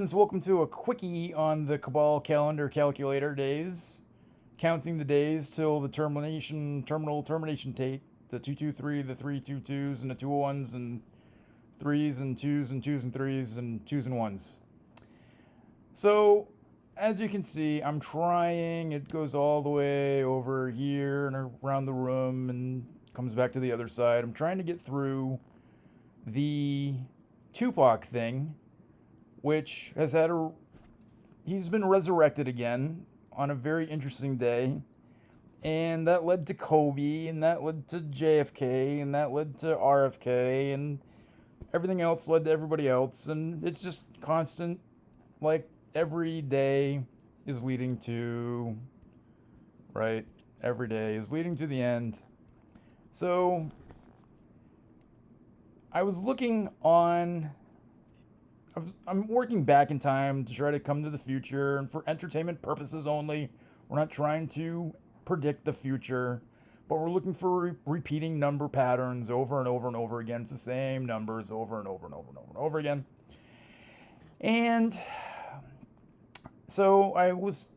Welcome to a quickie on the Cabal calendar calculator days. Counting the days till the terminal termination date. The 223, the 322s, and the 201s, and threes and twos and twos and threes and twos and ones. So, as you can see, I'm trying. It goes all the way over here and around the room and comes back to the other side. I'm trying to get through the Tupac thing, which has had a. He's been resurrected again on a very interesting day. And that led to Kobe, and that led to JFK, and that led to RFK, and everything else led to everybody else. And it's just constant, like, every day is leading to. Right? Every day is leading to the end. So, I was looking on I'm working back in time to try to come to the future and for entertainment purposes only. We're not trying to predict the future, but we're looking for repeating number patterns over and over and over again. It's the same numbers over and over and over and over and over again. And so I was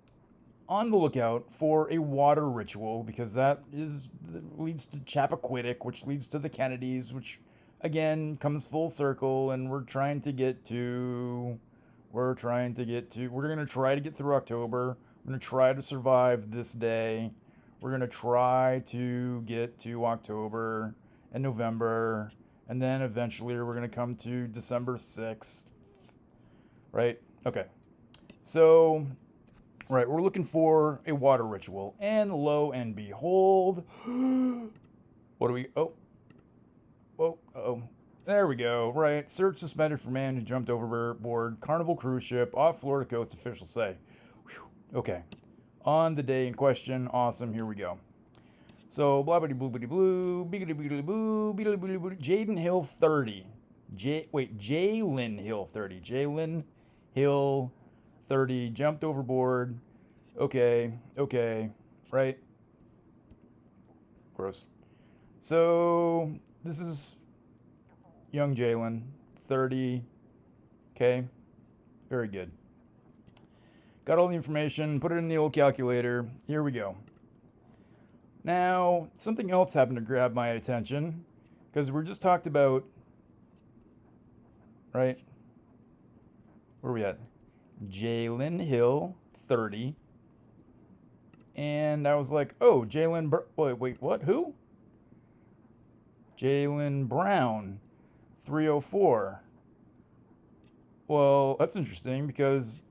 on the lookout for a water ritual because that leads to Chappaquiddick, which leads to the Kennedys, which again comes full circle, and we're going to try to get through October. We're going to try to survive this day. We're going to try to get to October and November, and then eventually we're going to come to December 6th. Right? Okay. So, right, we're looking for a water ritual, and lo and behold, what do we, there we go. Right. Search suspended for man who jumped overboard. Carnival cruise ship off Florida coast, officials say. Whew. Okay. On the day in question. Awesome. Here we go. So, blah bitty blue bitty blue, biggity biggity boo, biggity biggity boo. Jaden Hill 30. Jalen Hill 30. Jalen Hill 30 jumped overboard. Okay. Right. Gross. So, this is young Jalen, 30. Okay, very good. Got all the information, put it in the old calculator. Here we go. Now, something else happened to grab my attention because we just talked about, right? Where are we at? Jalen Hill, 30. And I was like, oh, wait, what? Who? Jaylen Brown, 304. Well, that's interesting because,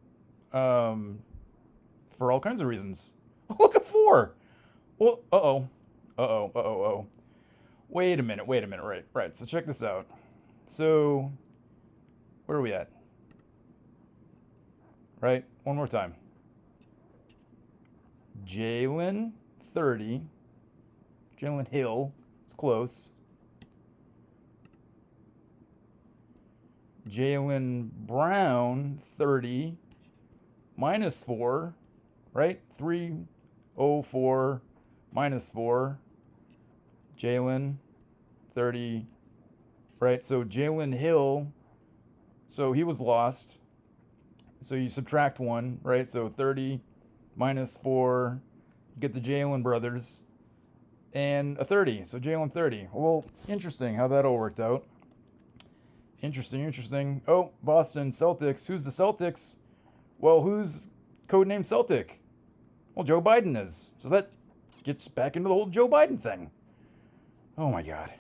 for all kinds of reasons. Look at 4. Well, Wait a minute. Right. So check this out. So, where are we at? Right. One more time. Jalen 30. Jalen Hill. It's close. Jaylen Brown, 30, minus 4, right? 304 minus 4. Jalen, 30, right? So Jalen Hill, so he was lost. So you subtract 1, right? So 30 minus 4, you get the Jalen brothers, and a 30. So Jalen 30. Well, interesting how that all worked out. Interesting. Oh, Boston Celtics. Who's the Celtics? Well, who's codenamed Celtic? Well, Joe Biden is. So that gets back into the whole Joe Biden thing. Oh my God.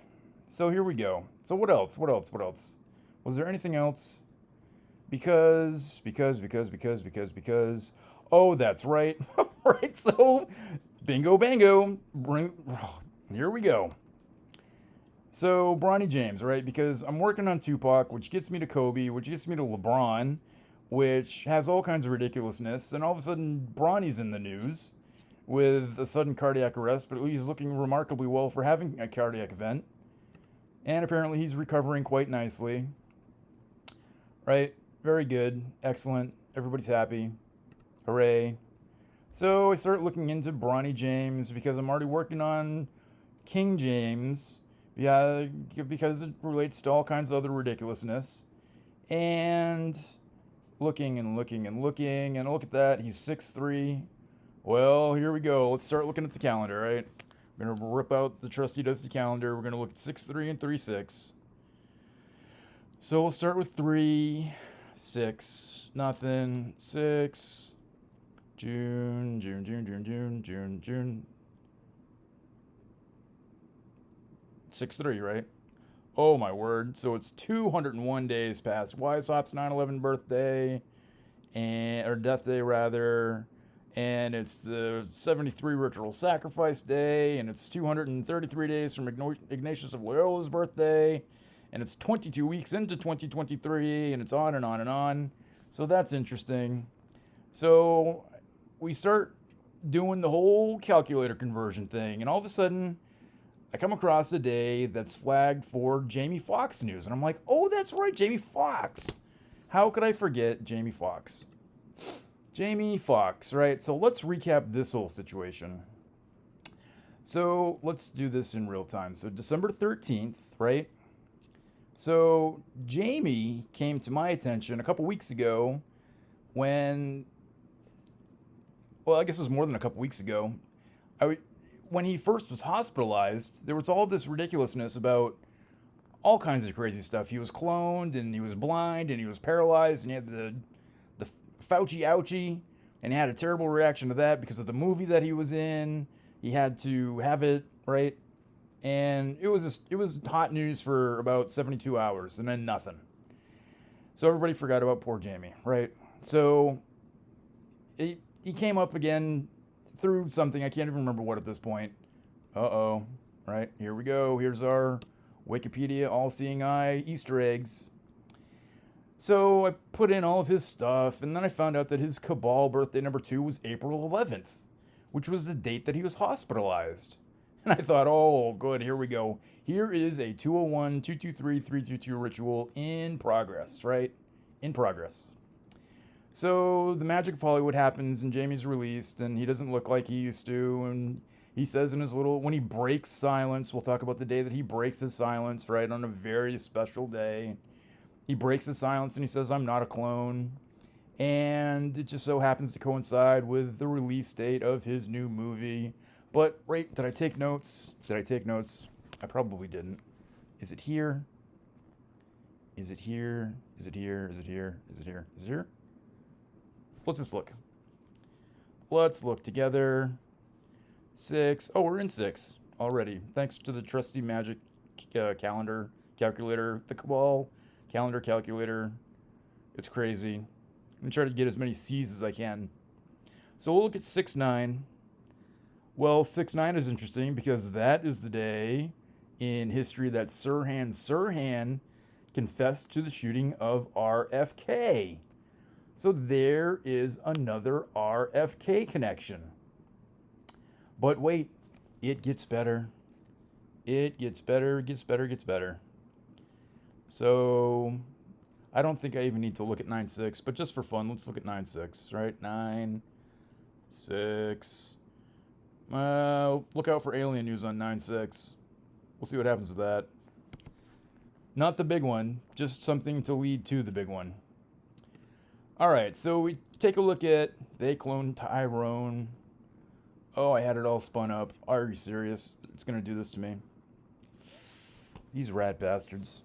So here we go. So what else? Was there anything else? Because. Oh, that's right. Right. So, bingo bango. Here we go. So, Bronny James, right? Because I'm working on Tupac, which gets me to Kobe, which gets me to LeBron, which has all kinds of ridiculousness. And all of a sudden, Bronny's in the news with a sudden cardiac arrest, but he's looking remarkably well for having a cardiac event. And apparently, he's recovering quite nicely. Right? Very good. Excellent. Everybody's happy. Hooray. So, I start looking into Bronny James because I'm already working on King James. Yeah, because it relates to all kinds of other ridiculousness. And looking and looking and looking, and look at that, he's 6'3". Well, here we go. Let's start looking at the calendar, right? We're going to rip out the trusty dusty calendar. We're going to look at 6'3" and 3'6". So we'll start with 3, 6, nothing, 6, June, June, June, June, June, June, June. 6'3", right? Oh my word. So it's 201 days past Weisshop's 9/11 birthday, or death day rather, and it's the 73 ritual sacrifice day, and it's 233 days from Ignatius of Loyola's birthday, and it's 22 weeks into 2023, and it's on and on and on. So that's interesting. So we start doing the whole calculator conversion thing, and all of a sudden I come across a day that's flagged for Jaime Foxx news, and I'm like, oh, that's right, Jaime Foxx. How could I forget Jaime Foxx? Jaime Foxx, right? So let's recap this whole situation. So let's do this in real time. So December 13th, right? So Jaime came to my attention a couple weeks ago when, well, I guess it was more than a couple weeks ago. When he first was hospitalized, there was all this ridiculousness about all kinds of crazy stuff. He was cloned, and he was blind, and he was paralyzed, and he had the Fauci ouchie, and he had a terrible reaction to that because of the movie that he was in. He had to have it, right? And it was hot news for about 72 hours, and then nothing. So everybody forgot about poor Jaime, right? So he came up again through something. I can't even remember what at this point. Uh-oh. Right, here we go. Here's our Wikipedia all-seeing eye Easter eggs. So I put in all of his stuff, and then I found out that his cabal birthday number 2 was April 11th, which was the date that he was hospitalized. And I thought, oh, good, here we go. Here is a 201, 223, 322 ritual in progress, right? In progress. So the magic of Hollywood happens, and Jaime's released, and he doesn't look like he used to, and he says in his little, when he breaks silence, we'll talk about the day that he breaks his silence, right, on a very special day. He breaks his silence, and he says, I'm not a clone. And it just so happens to coincide with the release date of his new movie. But, right, did I take notes? I probably didn't. Is it here? Is it here? Is it here? Is it here? Is it here? Is it here? Let's just look. Let's look together. 6. Oh, we're in 6 already. Thanks to the trusty magic calendar calculator, the Cabal calendar calculator. It's crazy. I'm going to try to get as many C's as I can. So we'll look at 6-9. Well, 6-9 is interesting because that is the day in history that Sirhan Sirhan confessed to the shooting of RFK. So there is another RFK connection. But wait, it gets better. It gets better, gets better, gets better. So I don't think I even need to look at 9-6, but just for fun, let's look at 9-6, right? 9-6. Look out for alien news on 9-6. We'll see what happens with that. Not the big one, just something to lead to the big one. Alright, so we take a look at they cloned Tyrone. Oh, I had it all spun up. Are you serious? It's going to do this to me. These rat bastards.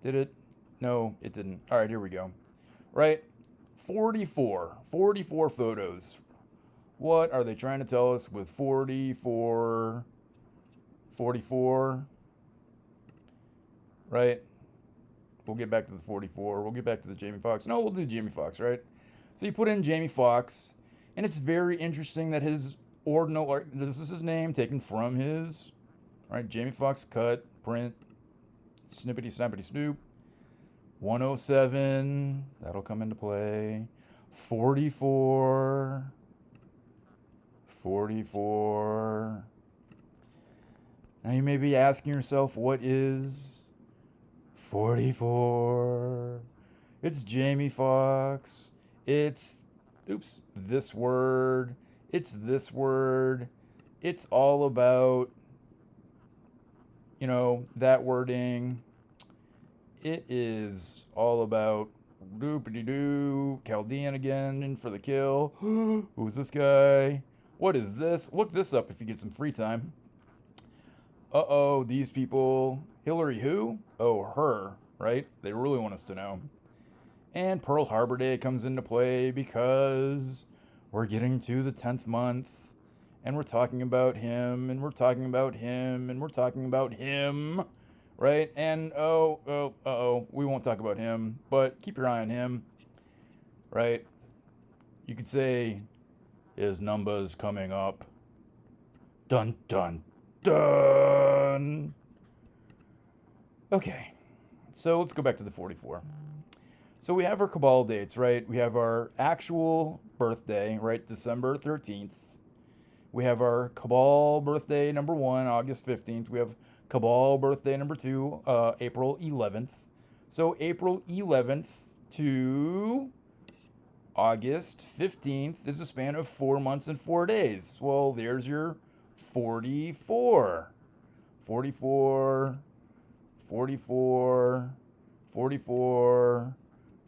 Did it? No, it didn't. Alright, here we go. Right? 44 photos. What are they trying to tell us with 44? Right? We'll get back to the 44. We'll get back to the Jaime Foxx. No, we'll do Jaime Foxx, right? So you put in Jaime Foxx, and it's very interesting that his ordinal, this is his name taken from his, right? Jaime Foxx cut, print, snippety snappity snoop. 107, that'll come into play. 44. Now you may be asking yourself, what is 44? It's Jaime Foxx. It's, this word. It's this word. It's all about, that wording. It is all about Doopity-doo. Chaldean again, in for the kill. Who's this guy? What is this? Look this up if you get some free time. Uh-oh, these people. Hillary who? Oh, her, right? They really want us to know. And Pearl Harbor Day comes into play because we're getting to the 10th month. And we're talking about him, and we're talking about him, and we're talking about him, right? And we won't talk about him, but keep your eye on him, right? You could say his number's coming up. Dun dun dun. Okay, so let's go back to the 44. So we have our cabal dates, right? We have our actual birthday, right? December 13th. We have our cabal birthday number 1, August 15th. We have cabal birthday number 2, April 11th. So April 11th to August 15th is a span of 4 months and 4 days. Well, there's your 44. 44, 44, 44,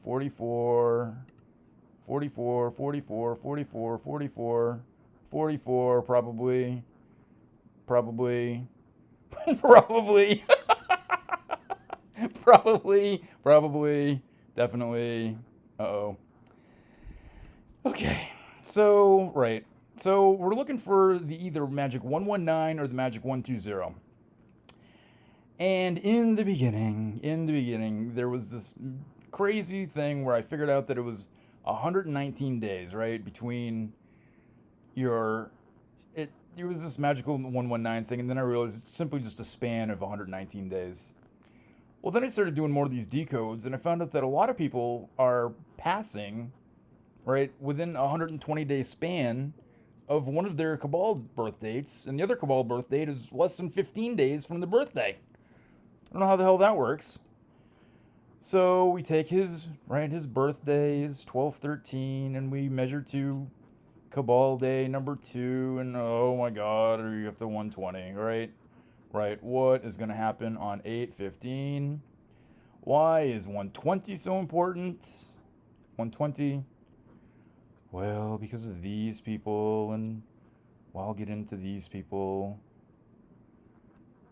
44, 44, 44, 44, 44, 44, probably, probably, probably, definitely, uh-oh. Okay, so, right, so we're looking for the either magic 119 or the magic 120. And in the beginning, there was this crazy thing where I figured out that it was 119 days, right, between it was this magical 119 thing, and then I realized it's simply just a span of 119 days. Well, then I started doing more of these decodes, and I found out that a lot of people are passing, right, within a 120-day span of one of their cabal birth dates, and the other cabal birth date is less than 15 days from the birthday. I don't know how the hell that works. So we take his birthday is 12/13, and we measure to cabal day number 2, and oh my god, are you have the 120, right? Right, what is going to happen on 8/15? Why is 120 so important? 120? Well, because of these people, and well, I'll get into these people.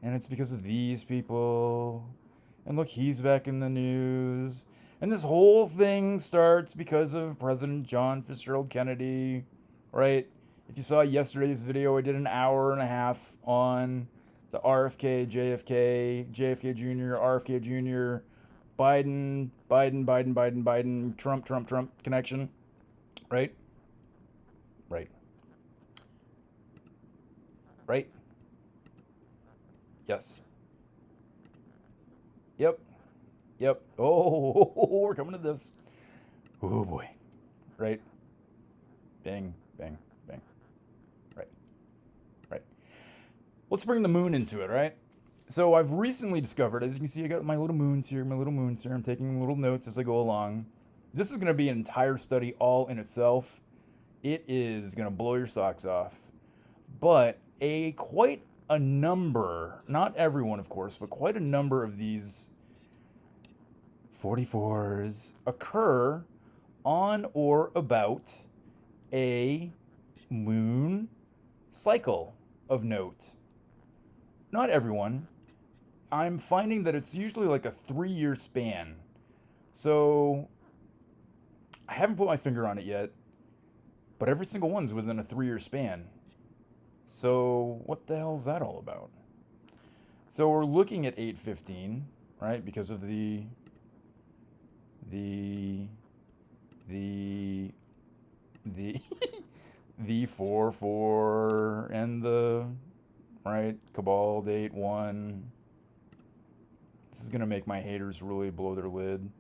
And it's because of these people. And look, he's back in the news. And this whole thing starts because of President John Fitzgerald Kennedy, right? If you saw yesterday's video, I did an hour and a half on the RFK, JFK Jr., RFK Jr., Biden, Trump connection, right? Right. Right? Yes. Yep. Oh, we're coming to this. Oh boy. Right? Bang. Right. Let's bring the moon into it, right? So I've recently discovered, as you can see, I got my little moons here. I'm taking little notes as I go along. This is going to be an entire study all in itself. It is going to blow your socks off. But quite a number, not everyone, of course, but quite a number of these 44s occur on or about a moon cycle of note. Not everyone. I'm finding that it's usually like a 3-year span. So I haven't put my finger on it yet, but every single one's within a 3-year span. So what the hell is that all about? So we're looking at 8/15, right? Because of the 4/4 and the right cabal date 1. This is gonna make my haters really blow their lid.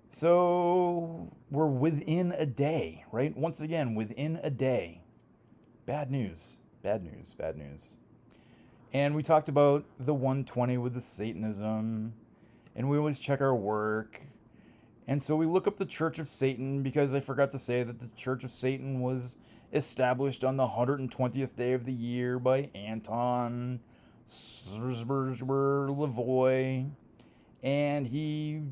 So we're within a day, right? Once again, within a day. Bad news. And we talked about the 120 with the Satanism, and we always check our work. And so we look up the Church of Satan, because I forgot to say that the Church of Satan was established on the 120th day of the year by Anton Lavoy, and he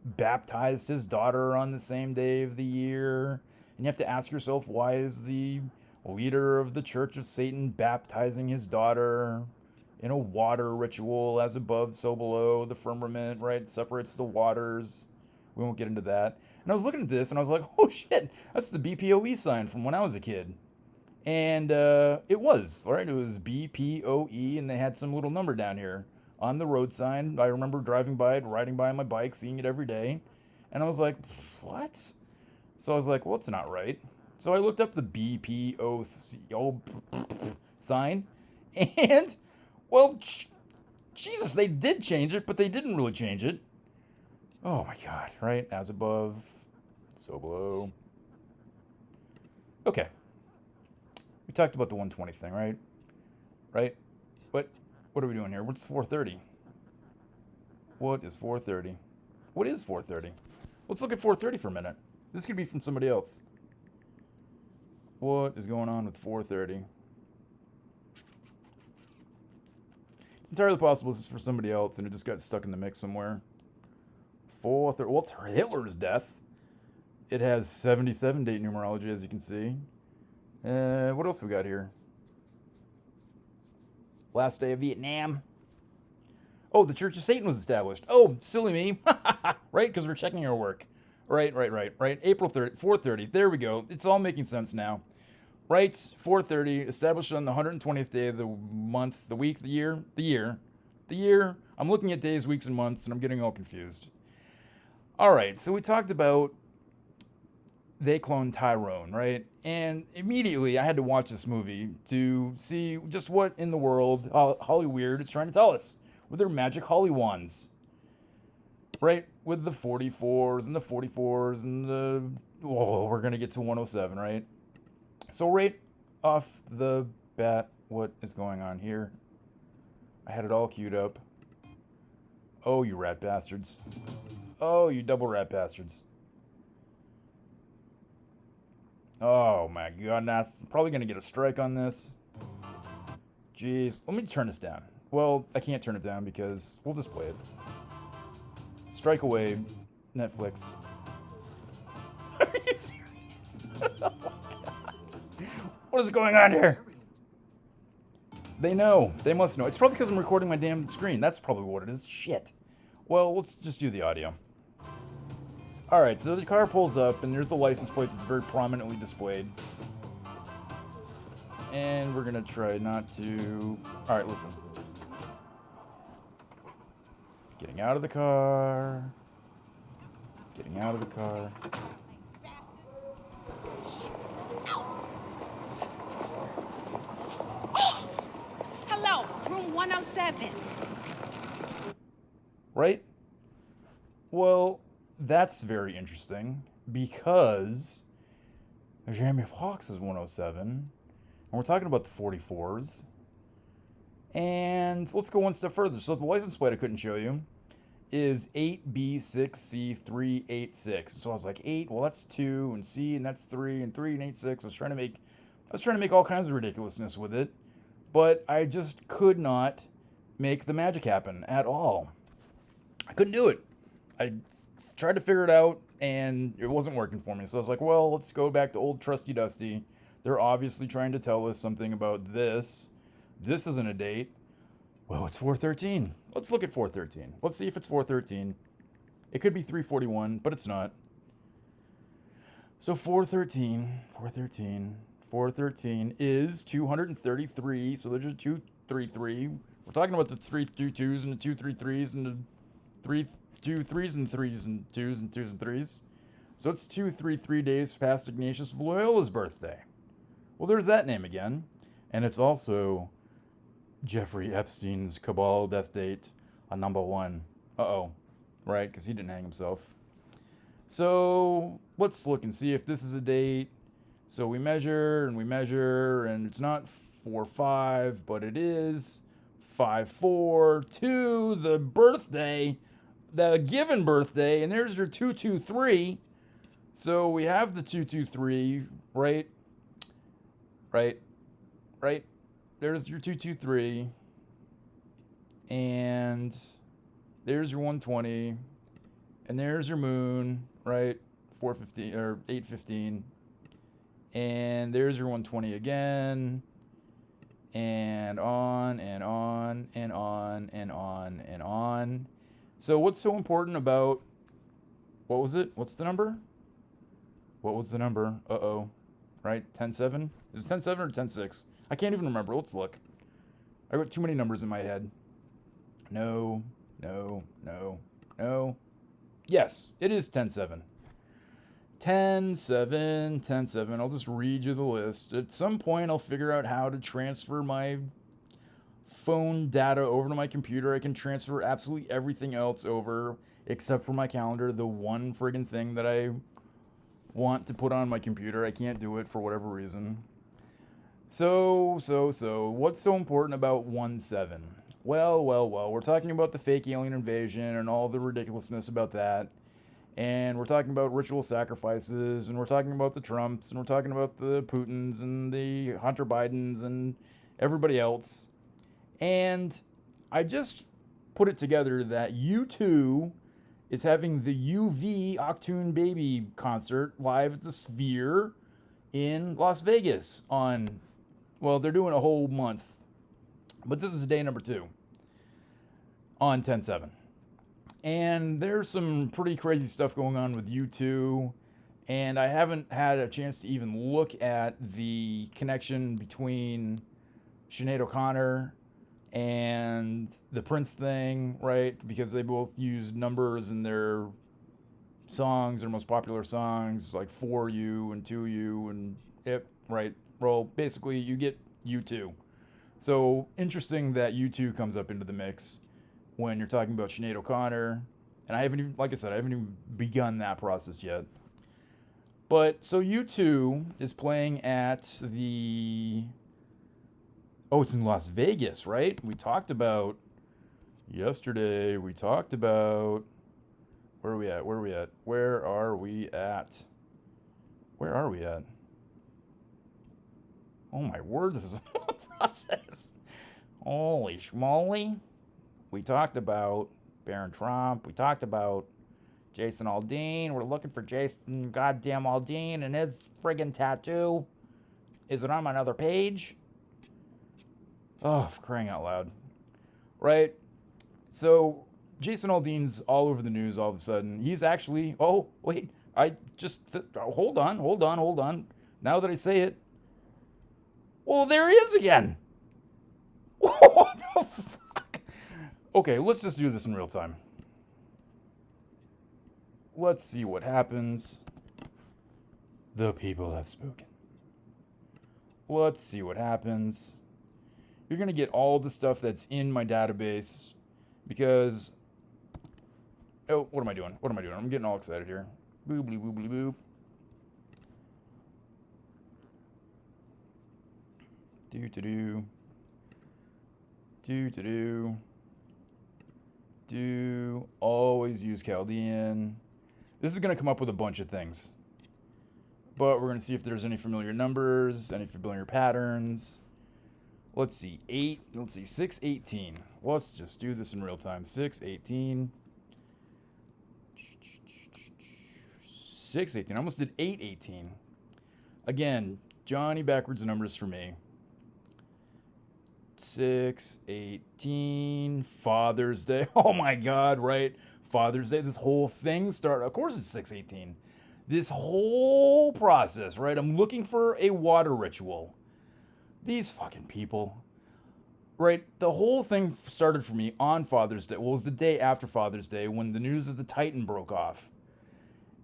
baptized his daughter on the same day of the year. And you have to ask yourself, why is the leader of the Church of Satan baptizing his daughter in a water ritual, as above, so below, the firmament, right? Separates the waters. We won't get into that. And I was looking at this and I was like, oh shit, that's the BPOE sign from when I was a kid. And it was, right? It was BPOE, and they had some little number down here on the road sign. I remember driving by it, riding by on my bike, seeing it every day. And I was like, what? So I was like, well, it's not right. So I looked up the BPO sign, and, well, Jesus, they did change it, but they didn't really change it. Oh my God, right? As above, so below. Okay. We talked about the 120 thing, right? Right? What are we doing here? What's 430? What is 430? What is 430? Let's look at 430 for a minute. This could be from somebody else. What is going on with 430? It's entirely possible this is for somebody else and it just got stuck in the mix somewhere. 430. Well, it's Hitler's death. It has 77 date numerology, as you can see. What else we got here? Last day of Vietnam. Oh, the Church of Satan was established. Oh, silly me. Right? Because we're checking our work. Right. April 30, 430. There we go. It's all making sense now. Right? 430, established on the 120th day of the month, the week, the year. The year. I'm looking at days, weeks, and months, and I'm getting all confused. All right, so we talked about they cloned Tyrone, right? And immediately I had to watch this movie to see just what in the world Hollyweird is trying to tell us with their magic Holly wands. Right? With the 44s and the 44s and the... Oh, we're going to get to 107, right? So right off the bat, what is going on here? I had it all queued up. Oh, you rat bastards. Oh, you double rat bastards. Oh my god, I'm probably going to get a strike on this. Jeez, let me turn this down. Well, I can't turn it down because we'll just play it. Strike away, Netflix. Are you serious? Oh my god. What is going on here? They know. They must know. It's probably because I'm recording my damn screen. That's probably what it is. Shit. Well, let's just do the audio. Alright, so the car pulls up, and there's a license plate that's very prominently displayed. And we're gonna try not to... Alright, listen. Getting out of the car. Getting out of the car. Hello, room 107. Right? Well... That's very interesting, because Jaime Foxx is 107, and we're talking about the 44s. And let's go one step further. So the license plate I couldn't show you is 8B6C386. So I was like, 8, well that's 2, and C, and that's 3, and 3 and 8, 6. I was trying to make all kinds of ridiculousness with it, but I just could not make the magic happen at all. I couldn't do it. I tried to figure it out, and it wasn't working for me. So I was like, well, let's go back to old trusty dusty. They're obviously trying to tell us something about this. This isn't a date. Well, it's 413. Let's look at 413. Let's see if it's 413. It could be 341, but it's not. So 413 is 233. So there's a 233. We're talking about the 322s and the 233s and the 2 3s and 3s and 2s and 2s and 3s. So it's 233 days past Ignatius of Loyola's birthday. Well, there's that name again. And it's also Jeffrey Epstein's cabal death date on number 1. Uh-oh. Right, because he didn't hang himself. So let's look and see if this is a date. So we measure, and it's not 4-5, but it is 5-4 to the birthday, the given birthday, and there's your 223. So we have the 223, right? There's your And there's your moon, right? 4:15 or 8:15. And there's your 120 again. And on and on and on and on and on. So what's so important about, what was it? What's the number? What was the number? Uh-oh. Right? 10-7? Is it 10-7 or 10-6? I can't even remember. Let's look. I got too many numbers in my head. No, no, no, no. Yes, it is 10-7. 10-7, 10-7. I'll just read you the list. At some point, I'll figure out how to transfer my phone data over to my computer. I can transfer absolutely everything else over except for my calendar. The one friggin' thing that I want to put on my computer, I can't do it for whatever reason. So, what's so important about 1-7? Well, we're talking about the fake alien invasion and all the ridiculousness about that. And we're talking about ritual sacrifices, and we're talking about the Trumps, and we're talking about the Putins, and the Hunter Bidens, and everybody else. And I just put it together that U2 is having the UV Octoon Baby concert live at the Sphere in Las Vegas on, well, they're doing a whole month. But this is day number 2 on 10-7. And there's some pretty crazy stuff going on with U2. And I haven't had a chance to even look at the connection between Sinead O'Connor and the Prince thing, right? Because they both used numbers in their songs, their most popular songs, like For You and To You and Yep, right? Well, basically, you get U2. So interesting that U2 comes up into the mix when you're talking about Sinead O'Connor. And I haven't even, like I said, I haven't even begun that process yet. But so U2 is playing at the, oh, it's in Las Vegas, right? We talked about yesterday, where are we at? Oh my word, this is a process. Holy schmoly. We talked about Barron Trump. We talked about Jason Aldean. We're looking for Jason goddamn Aldean and his friggin' tattoo. Is it on another page? Oh, for crying out loud. Right? So, Jason Aldean's all over the news all of a sudden. He's actually, oh, wait, hold on. Now that I say it, well, there he is again. What the fuck? Okay, let's just do this in real time. Let's see what happens. The people have spoken. Let's see what happens. You're going to get all the stuff that's in my database because... Oh, what am I doing? I'm getting all excited here. Boobly boobly boop. Do. Always use Chaldean. This is going to come up with a bunch of things. But we're going to see if there's any familiar numbers, any familiar patterns. Let's see, 618. Let's just do this in real time. 618. 618. I almost did 818. Again, Johnny backwards numbers for me. 618. Father's Day. Oh my God, right? Father's Day. This whole thing started. Of course, it's 618. This whole process, right? I'm looking for a water ritual. These fucking people. Right? The whole thing started for me on Father's Day. Well, it was the day after Father's Day when the news of the Titan broke off.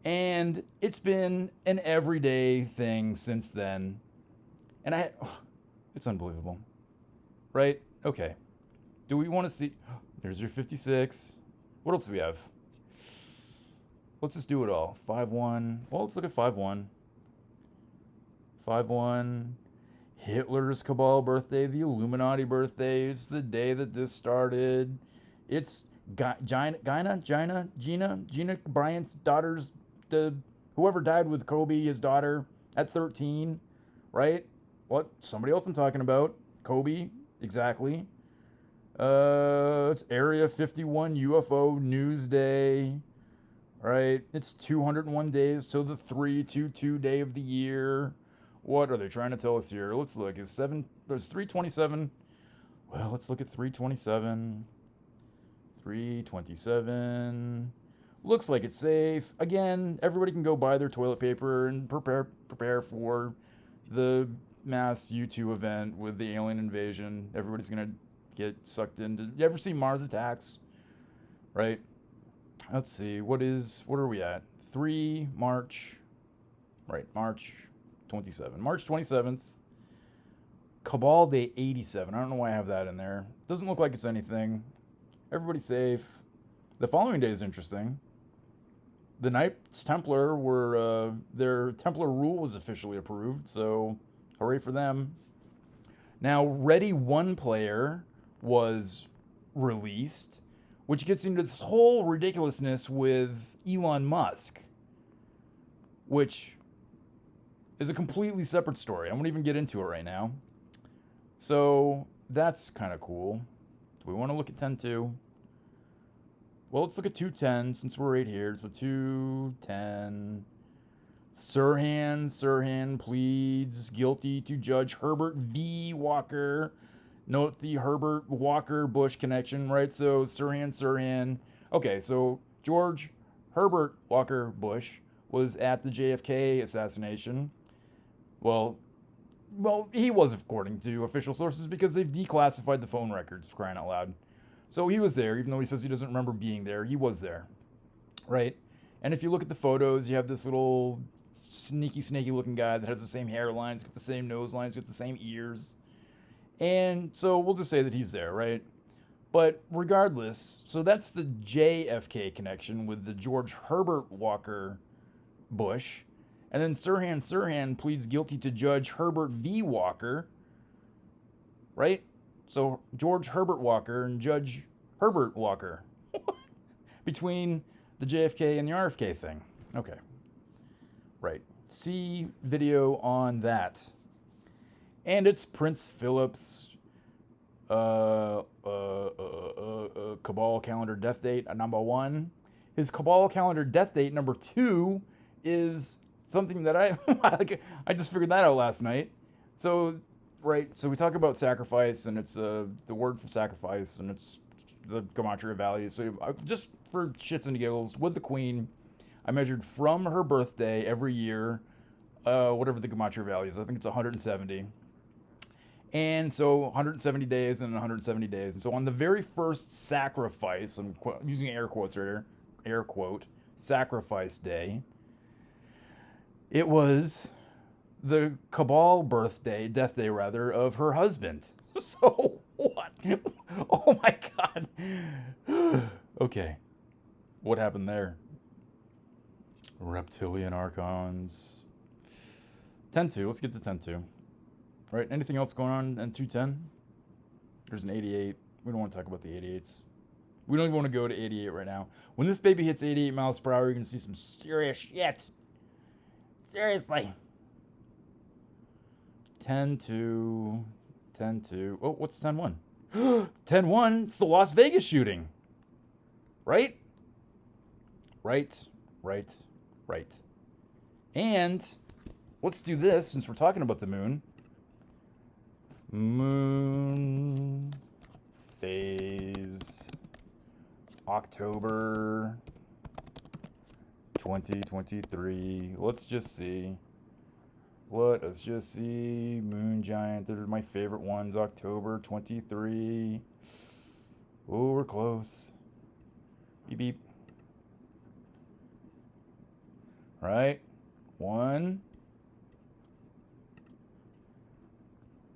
And it's been an everyday thing since then. And it's unbelievable. Right? Okay. Do we want to see... There's your 56. What else do we have? Let's just do it all. 5-1. Well, let's look at 5-1. 5-1. Hitler's cabal birthday. The Illuminati birthday. It's the day that this started. It's Gina Bryant's daughter's... whoever died with Kobe, his daughter, at 13. Right? What? Somebody else I'm talking about. Kobe. Exactly. It's Area 51 UFO News Day. right? It's 201 days till the 322 day of the year. What are they trying to tell us here? Let's look. There's 327. Well, let's look at 327. 327. Looks like it's safe. Again, everybody can go buy their toilet paper and prepare for the mass U2 event with the alien invasion. Everybody's gonna get sucked into. You ever see Mars Attacks? Right? Let's see. What are we at? 3 March. Right, March 27. March 27th. Cabal Day 87. I don't know why I have that in there. Doesn't look like it's anything. Everybody's safe. The following day is interesting. The Knights Templar their Templar rule was officially approved, so hooray for them. Now, Ready One Player was released, which gets into this whole ridiculousness with Elon Musk, which is a completely separate story. I won't even get into it right now. So that's kind of cool. Do we want to look at 10.2? Well, let's look at 2.10 since we're right here. So 2.10. Sirhan pleads guilty to Judge Herbert V. Walker. Note the Herbert Walker Bush connection, right? So Sirhan. Okay, so George Herbert Walker Bush was at the JFK assassination. Well, he was, according to official sources, because they've declassified the phone records, for crying out loud. So he was there, even though he says he doesn't remember being there. He was there, right? And if you look at the photos, you have this little snaky looking guy that has the same hairlines, got the same nose lines, got the same ears. And so we'll just say that he's there, right? But regardless, so that's the JFK connection with the George Herbert Walker Bush. And then Sirhan pleads guilty to Judge Herbert V. Walker, right? So George Herbert Walker and Judge Herbert Walker between the JFK and the RFK thing. Okay. Right. See video on that. And it's Prince Philip's Cabal calendar death date number 1. His Cabal calendar death date number 2 is something that I just figured that out last night. So, right, so we talk about sacrifice, and it's the word for sacrifice, and it's the gematria values. So just for shits and giggles, with the Queen, I measured from her birthday every year, whatever the gematria value is. I think it's 170. And so 170 days and 170 days. And so on the very first sacrifice, I'm using air quotes right here, air quote, sacrifice day, it was the Cabal death day rather, of her husband. So what? Oh my God. Okay. What happened there? Reptilian Archons. 10.2. Let's get to 10.2. Right, anything else going on in 2.10? There's an 88. We don't want to talk about the 88s. We don't even want to go to 88 right now. When this baby hits 88 miles per hour, you're going to see some serious shit. Seriously. 10.2. 10.2. Oh, what's 10.1? 10.1, it's the Las Vegas shooting. Right? Right. And let's do this since we're talking about the moon. Moon phase October 2023. Let's just see. Let us just see. Moon giant. They're my favorite ones. October 23. Oh, we're close. Beep beep. Right. 1,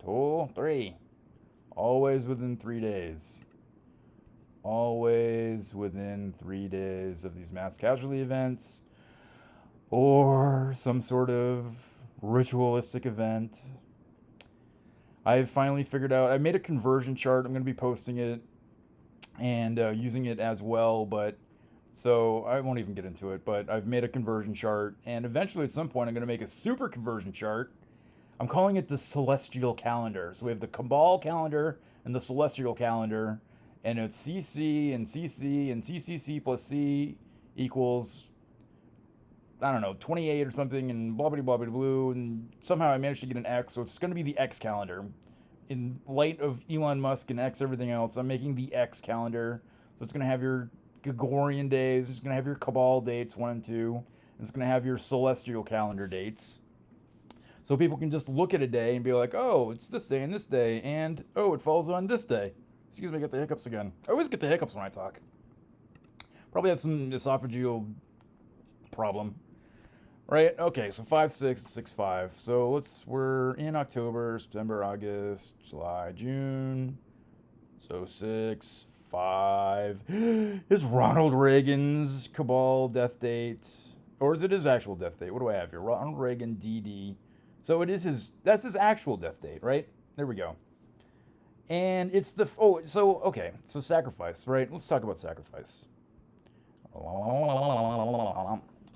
2, 3. Always within 3 days. Always within 3 days of these mass casualty events or some sort of ritualistic event. I've finally figured out, I made a conversion chart. I'm going to be posting it and using it as well, but so I won't even get into it, but I've made a conversion chart, and eventually at some point I'm going to make a super conversion chart. I'm calling it the celestial calendar. So we have the Cabal calendar and the celestial calendar, and it's CC and CC and CCC plus C equals I don't know, 28 or something, and blah blah blah blah blue, and somehow I managed to get an X, so it's going to be the X calendar. In light of Elon Musk and X everything else, I'm making the X calendar. So it's going to have your Gregorian days, it's going to have your Cabal dates 1 and 2, and it's going to have your celestial calendar dates. So people can just look at a day and be like, oh, it's this day and this day, and oh, it falls on this day. Excuse me, I got the hiccups again. I always get the hiccups when I talk. Probably had some esophageal problem. Right? Okay, so 5, 6, 6, 5. So we're in October, September, August, July, June. So 6, 5. Is Ronald Reagan's Cabal death date? Or is it his actual death date? What do I have here? Ronald Reagan, DD. So that's his actual death date, right? There we go. And it's okay, so sacrifice, right? Let's talk about sacrifice.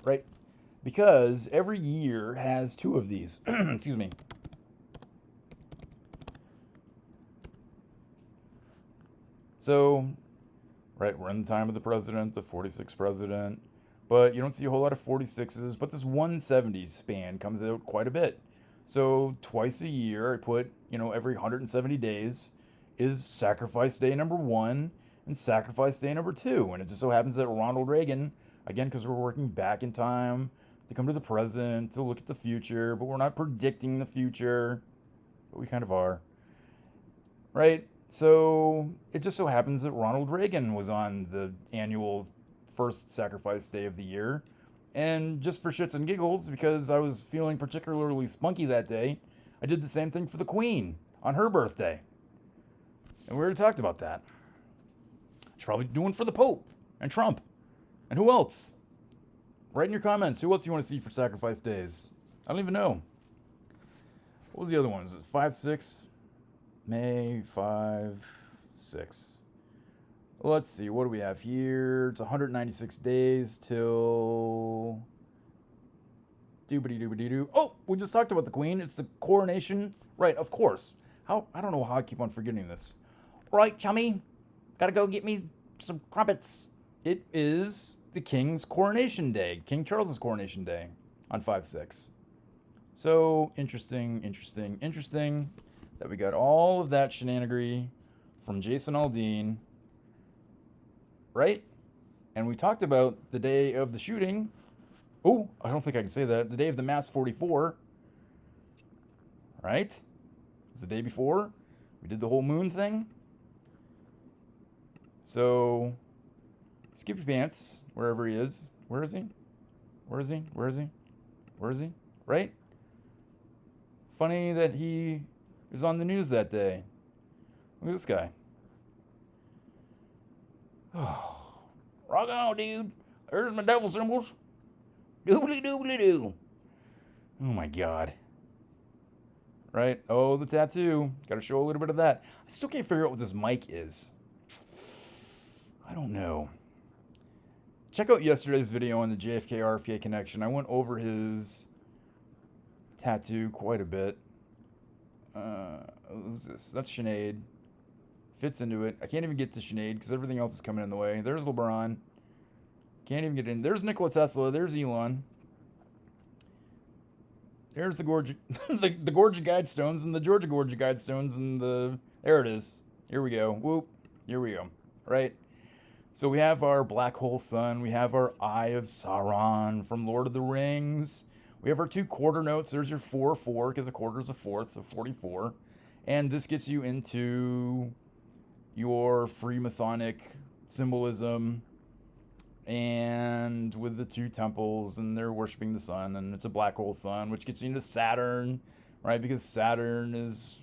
Right? Because every year has 2 of these. Excuse me. So, right, we're in the time of the president, the 46th president, but you don't see a whole lot of 46s, but this 170 span comes out quite a bit. So, twice a year, I put, every 170 days is sacrifice day number 1 and sacrifice day number 2. And it just so happens that Ronald Reagan, again, because we're working back in time, to come to the present, to look at the future, but we're not predicting the future, but we kind of are, right? So it just so happens that Ronald Reagan was on the annual first sacrifice day of the year, and just for shits and giggles, because I was feeling particularly spunky that day, I did the same thing for the Queen on her birthday, and we already talked about that. I should probably do one for the Pope and Trump, and who else? Write in your comments, who else you want to see for sacrifice days? I don't even know. What was the other one? Is it 5, 6? May 5, 6. Let's see, what do we have here? It's 196 days till... Doobity-doobity-doo. Oh, we just talked about the Queen. It's the coronation. Right, of course. I don't know how I keep on forgetting this. Right, chummy. Gotta go get me some crumpets. It is the King's coronation day, King Charles's coronation day on 5/6. So interesting that we got all of that shenanigery from Jason Aldean, right? And we talked about the day of the shooting. Oh, I don't think I can say that. The day of the Mass 44, right? It was the day before. We did the whole moon thing. So, Skippy Pants, wherever he is. Where is he? Where is he? Where is he? Where is he? Right? Funny that he is on the news that day. Look at this guy. Oh, rock on, dude. There's my devil symbols. Doobly doobly doo. Oh my god. Right? Oh, the tattoo. Gotta show a little bit of that. I still can't figure out what this mic is. I don't know. Check out yesterday's video on the JFK RFK connection. I went over his tattoo quite a bit. Who's this? That's Sinead. Fits into it. I can't even get to Sinead because everything else is coming in the way. There's LeBron. Can't even get in. There's Nikola Tesla. There's Elon. There's the Georgia, the Georgia Guidestones and the Georgia Guidestones and the... There it is. Here we go. Whoop. Here we go. Right? So we have our black hole sun. We have our Eye of Sauron from Lord of the Rings. We have our 2 quarter notes. There's your 4/4 because a quarter is a fourth, so 44. And this gets you into your Freemasonic symbolism, and with the 2 temples, and they're worshiping the sun, and it's a black hole sun, which gets you into Saturn, right? Because Saturn is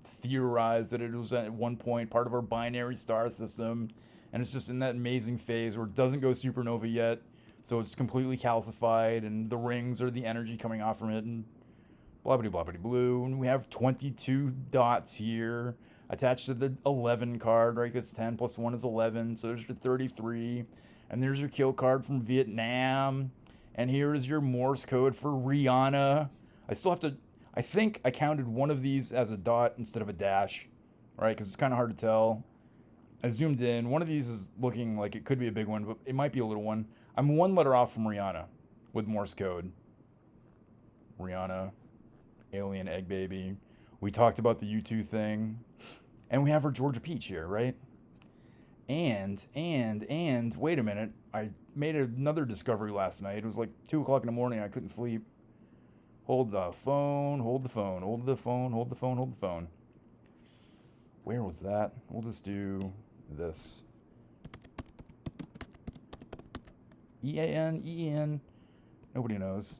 theorized that it was at one point part of our binary star system, and it's just in that amazing phase where it doesn't go supernova yet, so it's completely calcified, and the rings are the energy coming off from it, and blah-blah-blah blue. And we have 22 dots here attached to the 11 card, right? Because 10 plus 1 is 11, so there's your 33. And there's your kill card from Vietnam. And here is your Morse code for Rihanna. I still have to... I think I counted one of these as a dot instead of a dash, right? Because it's kind of hard to tell. I zoomed in. One of these is looking like it could be a big one, but it might be a little one. I'm 1 letter off from Rihanna. with Morse code. Rihanna, alien egg baby. We talked about the U2 thing. And we have our Georgia Peach here, right? And, wait a minute. I made another discovery last night. It was like 2 o'clock in the morning. I couldn't sleep. Hold the phone, hold the phone, hold the phone, hold the phone, hold the phone. Where was that? We'll just do this. E-A-N. Nobody knows.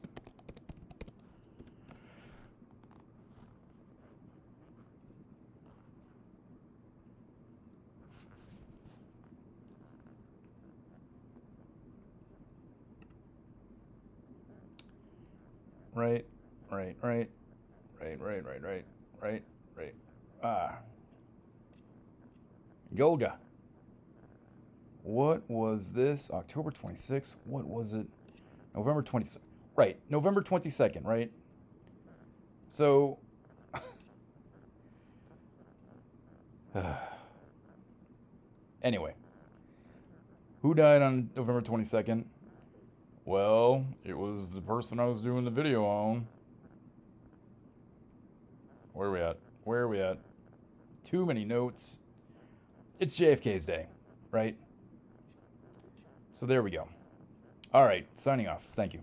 Right. Georgia. What was this? October 26th? What was it? November 20th. Right. November 22nd, right? So. Anyway. Who died on November 22nd? Well, it was the person I was doing the video on. Where are we at? Too many notes. It's JFK's day, right? So there we go. All right, signing off. Thank you.